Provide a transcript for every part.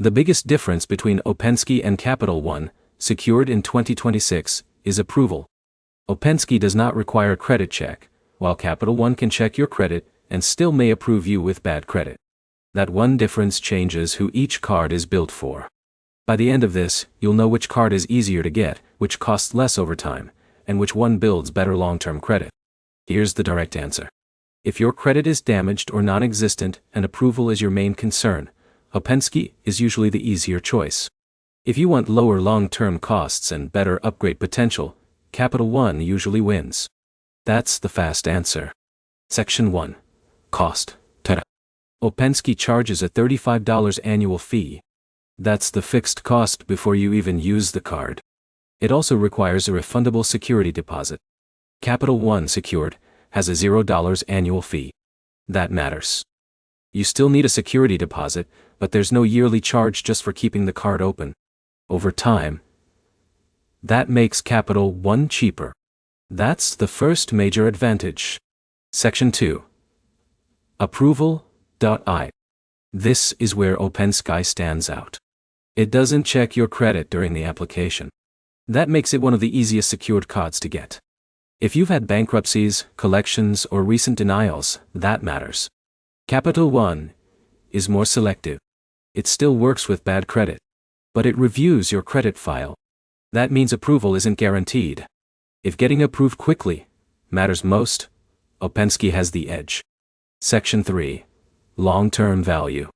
The biggest difference between OpenSky and Capital One, secured in 2026, is approval. OpenSky does not require credit check, while Capital One can check your credit and still may approve you with bad credit. That one difference changes who each card is built for. By the end of this, you'll know which card is easier to get, which costs less over time, and which one builds better long-term credit. Here's the direct answer. If your credit is damaged or non-existent and approval is your main concern, OpenSky is usually the easier choice. If you want lower long-term costs and better upgrade potential, Capital One usually wins. That's the fast answer. Section 1. Cost. Ta-da. OpenSky charges a $35 annual fee. That's the fixed cost before you even use the card. It also requires a refundable security deposit. Capital One Secured has a $0 annual fee. That matters. You still need a security deposit, but there's no yearly charge just for keeping the card open. Over time, that makes Capital One cheaper. That's the first major advantage. Section 2. Approval.I. This is where OpenSky stands out. It doesn't check your credit during the application. That makes it one of the easiest secured cards to get. If you've had bankruptcies, collections, or recent denials, that matters. Capital One is more selective. It still works with bad credit, but it reviews your credit file. That means approval isn't guaranteed. If getting approved quickly matters most, OpenSky has the edge. Section 3. Long-term value.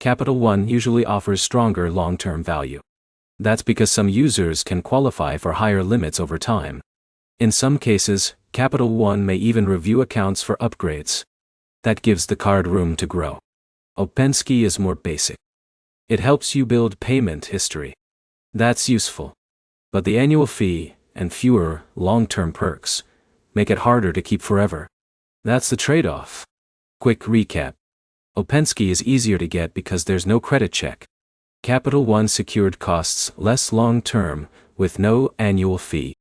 Capital One usually offers stronger long-term value. That's because some users can qualify for higher limits over time. In some cases, Capital One may even review accounts for upgrades. That gives the card room to grow. OpenSky is more basic. It helps you build payment history. That's useful. But the annual fee and fewer long-term perks make it harder to keep forever. That's the trade-off. Quick recap. OpenSky is easier to get because there's no credit check. Capital One Secured costs less long-term with no annual fee.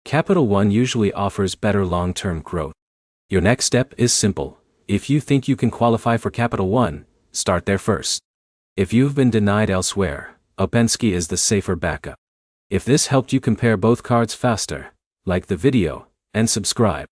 Capital One usually offers better long-term growth. Your next step is simple. If you think you can qualify for Capital One, start there first. If you've been denied elsewhere, OpenSky is the safer backup. If this helped you compare both cards faster, like the video and subscribe.